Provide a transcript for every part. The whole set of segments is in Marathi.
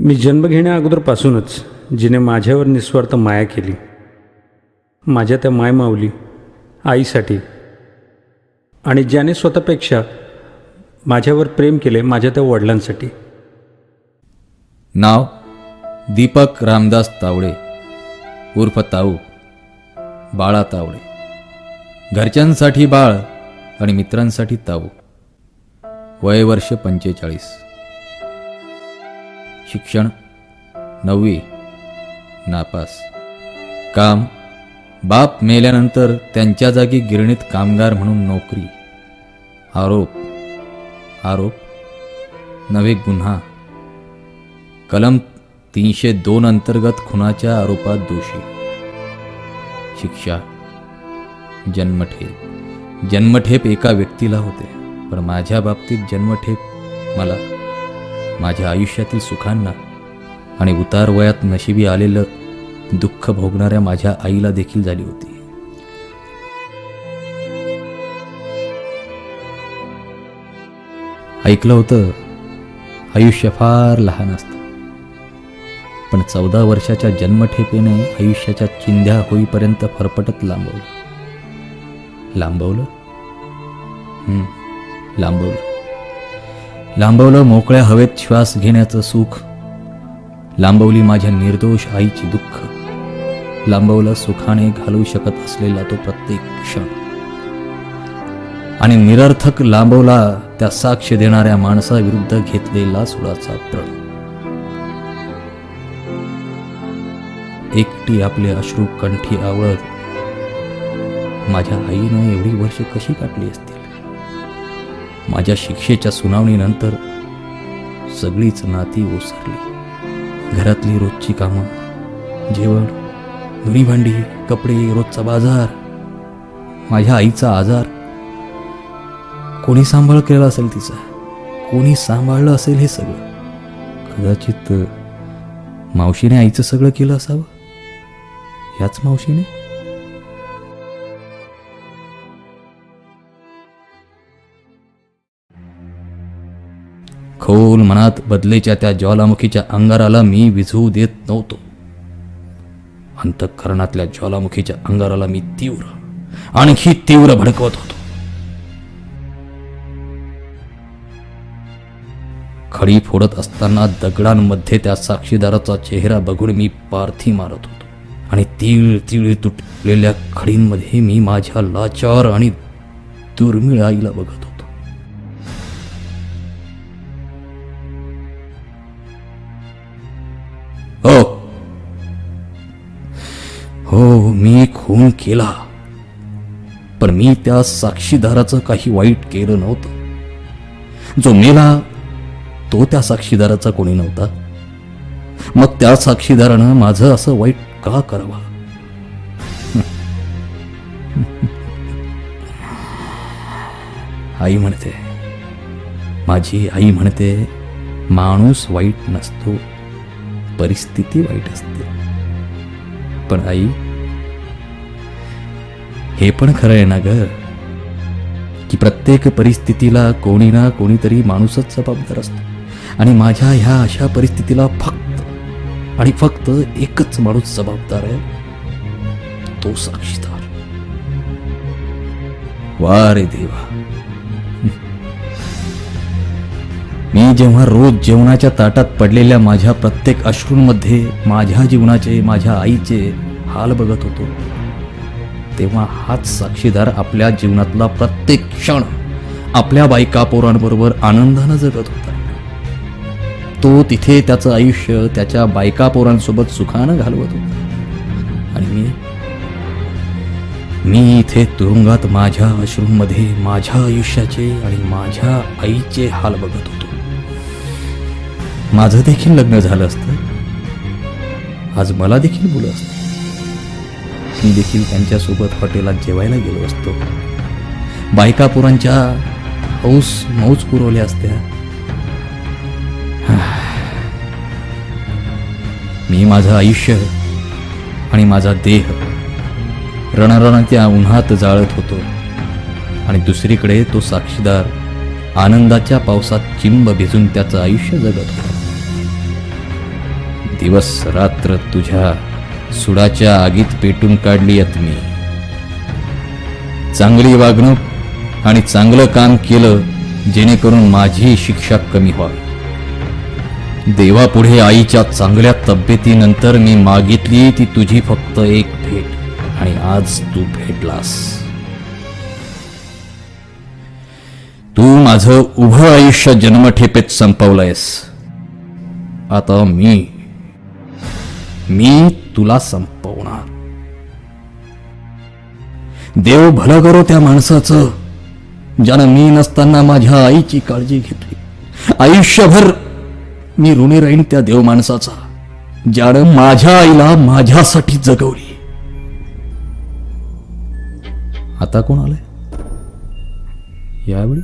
मी जन्म घेण्या अगोदरपासूनच जिने माझ्यावर निस्वार्थ माया केली, माझ्या त्या मायमाऊली आईसाठी, आणि ज्याने स्वतःपेक्षा माझ्यावर प्रेम केले माझ्या त्या वडिलांसाठी. नाव दीपक रामदास तावडे उर्फ ताऊ, बाळा तावडे. घरच्यांसाठी बाळ आणि मित्रांसाठी ताऊ. वय वर्ष 45. शिक्षण 9वी, नापास. काम बाप मेल्यानंतर त्यांच्या जागी गिरणीत कामगार म्हणून नोकरी. आरोप नवे गुन्हा. कलम 302 अंतर्गत खुनाच्या आरोपात दोषी. शिक्षा जन्मठेप. जन्मठेप एका व्यक्तीला होते, पण माझ्या बाबतीत जन्मठेप मला माझ्या आयुष्यातील सुखांना आणि उतार वयात नशिबी आलेलं दुःख भोगणाऱ्या माझ्या आईला देखील झाली होती. ऐकलं होतं आयुष्य फार लहान असतं, पण 14 वर्षाच्या जन्मठेपेने आयुष्याच्या चिंध्या होईपर्यंत फरफटत लांबवलं मोकळ्या हवेत श्वास घेण्याचं सुख. लांबवली माझ्या निर्दोष आईची दुःख. लांबवलं सुखाने घालवू शकत असलेला तो प्रत्येक क्षण. आणि निरर्थक लांबवला त्या साक्ष देणाऱ्या माणसाविरुद्ध घेतलेला सुडाचा प्रण. एकटी आपले अश्रू कंठी आवळत माझ्या आईनं एवढी वर्ष कशी काढली असतील. माझ्या शिक्षेच्या सुनावणीनंतर सगळीच नाती ओसरली. घरातली रोजची कामं, जेवण, धुणी भांडी, कपडे, रोजचा बाजार, माझ्या आईचा आजार. कोणी सांभाळ केला असेल तिचा, कोणी सांभाळलं असेल हे सगळं. कदाचित मावशीने आईचं सगळं केलं असावं. याच मावशीने. खोल मनात बदलेच्या त्या ज्वालामुखीच्या अंगाराला मी विझवू देत नव्हतो. अंतःकरणातल्या ज्वालामुखीच्या अंगाराला मी आणखी तीव्र भडकवत होतो. खडी फोडत असताना दगडांमध्ये त्या साक्षीदाराचा चेहरा बघून मी पारथी मारत होतो, आणि तीळ तीळ तुटलेल्या खडींमध्ये मी माझ्या लाचार आणि दुर्मिळ आईला बघत होतो. हो, मी खून केला, पण मी त्या साक्षीदाराचं काही वाईट केलं नव्हतं. जो मेला तो त्या साक्षीदाराचा कोणी नव्हता. मग त्या साक्षीदारानं माझं असं वाईट का करावं? आई म्हणते, माझी आई म्हणते, माणूस वाईट नसतो, परिस्थिती वाईट असते. पण आई, हे पण खरं आहे ना ग, की प्रत्येक परिस्थितीला कोणी ना कोणीतरी माणूसच जबाबदार असतो. आणि माझ्या ह्या अशा परिस्थितीला फक्त आणि फक्त एकच माणूस जबाबदार आहे, तो साक्षीदार. वा रे देवा. मी जेव्हा रोज जेवणाच्या ताटात पडलेल्या माझ्या प्रत्येक अश्रूंमध्ये माझ्या जीवनाचे, माझ्या आईचे हाल बघत होतो, तेव्हा हाच साक्षीदार आपल्या जीवनातला प्रत्येक क्षण आपल्या बायका पोरांबरोबर आनंदानं जगत होता. तो तिथे त्याचं आयुष्य त्याच्या बायका पोरांसोबत सुखानं घालवत होता, आणि मी इथे तुरुंगात माझ्या अश्रूंमध्ये माझ्या आयुष्याचे आणि माझ्या आईचे हाल बघत होतो. माझं देखील लग्न झालं असतं, आज मला देखील मुलं असतं. मी देखील त्यांच्यासोबत हॉटेलात जेवायला गेलो असतो. बायका पोरांच्या हौस मौज पुरवल्या असत्या. मी माझं आयुष्य आणि माझा देह रणरणाच्या उन्हात जाळत होतो, आणि दुसरीकडे तो साक्षीदार आनंदाच्या पावसात चिंब भिजून त्याचं आयुष्य जगत होता. दिवस रात्र तुझ्या सुडाच्या आगीत पेटून काढली आहेत मी. चांगली वागणूक आणि चांगलं काम केलं जेणेकरून माझी शिक्षा कमी व्हावी. देवापुढे आईच्या चांगल्या तब्येतीनंतर मी मागितली ती तुझी फक्त एक भेट आणि आज तू भेटलास. तू माझं उभं आयुष्य जन्मठेपेत संपवलंयस. आता मी तुला संपवणार. देव भलं करो त्या माणसाचं ज्यानं मी नसताना माझ्या आईची काळजी घेतली. आयुष्यभर मी ऋणी राहीन त्या देव माणसाचा ज्यानं माझ्या आईला माझ्यासाठी जगवली. आता कोण आलंय यावेळी?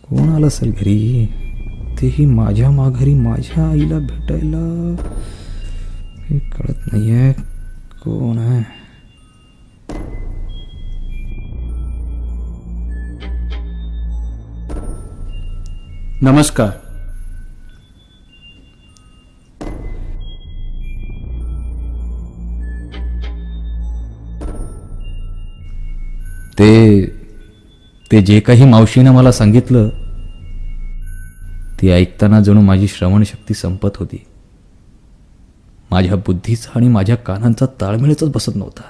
कोण आलं असेल घरी? तेही माझ्या माघारी माझ्या आईला भेटायला. हे कळत नाहीये कोण आहे. नमस्कार. ते जे काही मावशीनं मला सांगितलं ते ऐकताना जणू माझी श्रवणशक्ती संपत होती. माझ्या बुद्धीचा आणि माझ्या कानांचा ताळमेळच बसत नव्हता.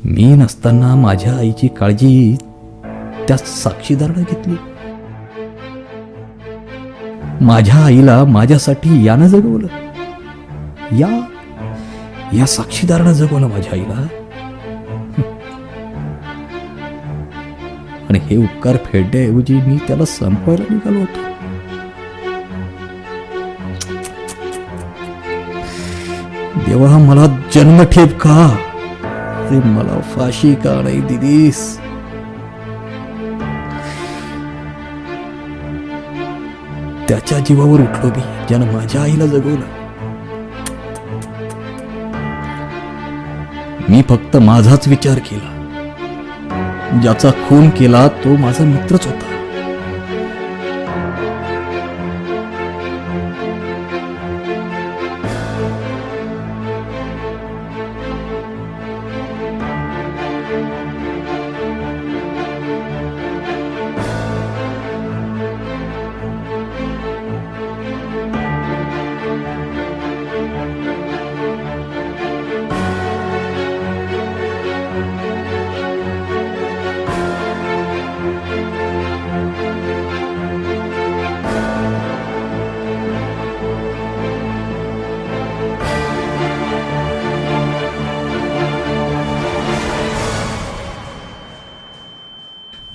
मी नसताना माझ्या आईची काळजी त्या साक्षीदारानं घेतली. माझ्या आईला माझ्यासाठी यानं जगवलं. या साक्षीदारानं जगवलं माझ्या आईला. आणि हे उपकार फेडण्याऐवजी मी त्याला संपवायला निघालो होतो. देवा मला जन्मठेप का? अरे मला फाशी का नाही दिलीस? त्याच्या जीवावर उठलो मी ज्यानं माझ्या आईला जगवलं. मी फक्त माझाच विचार केला. ज्याचा खून केला तो माझा मित्रच होता.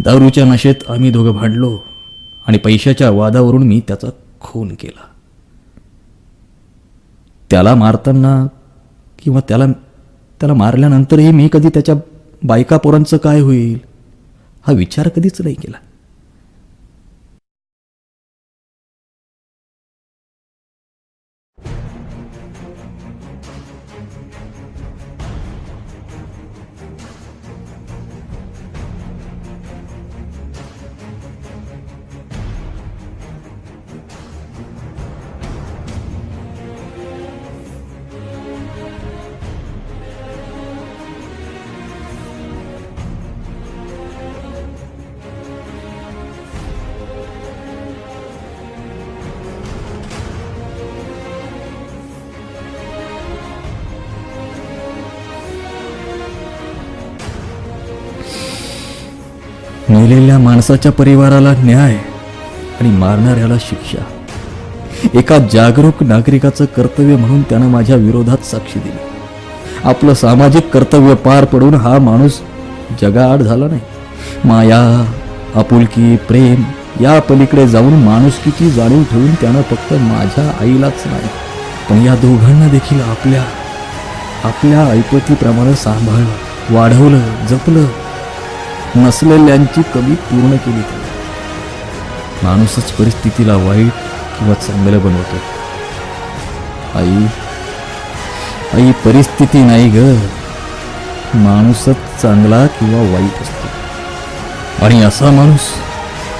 दारूच्या नशेत आम्ही दोघं भांडलो आणि पैशाच्या वादावरून मी त्याचा खून केला. त्याला मारताना किंवा त्याला मारल्यानंतरही मी कधी त्याच्या बायका पोरांचं काय होईल हा विचार कधीच नाही केला. मेलेल्या माणसाच्या परिवाराला न्याय आणि मारणाऱ्याला शिक्षा. एका जागरूक नागरिकाचं कर्तव्य म्हणून त्यानं माझ्या विरोधात साक्षी दिली. आपलं सामाजिक कर्तव्य पार पडून हा माणूस जगाआड झाला नाही. माया, आपुलकी, प्रेम या पलीकडे जाऊन माणुसकीची जाणीव ठेवून त्यानं फक्त माझ्या आईलाच नाही पण या दोघांना देखील आपल्या ऐपतीप्रमाणे सांभाळलं, वाढवलं, जपलं. नसलेल्यांची कमी पूर्ण केली. माणूसच परिस्थितीला वाईट किंवा चांगलं बनवतो. आई परिस्थिती नाही ग, माणूसच चांगला किंवा वाईट असतो. आणि असा माणूस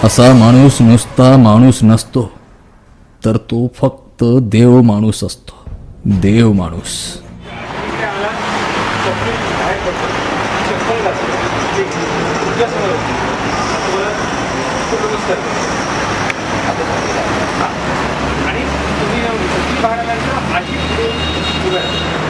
असा माणूस नुसता माणूस नसतो, तर तो फक्त देव माणूस असतो. देव माणूस. आणि तुम्ही भागानंतर आधी पुढे उभे राहा.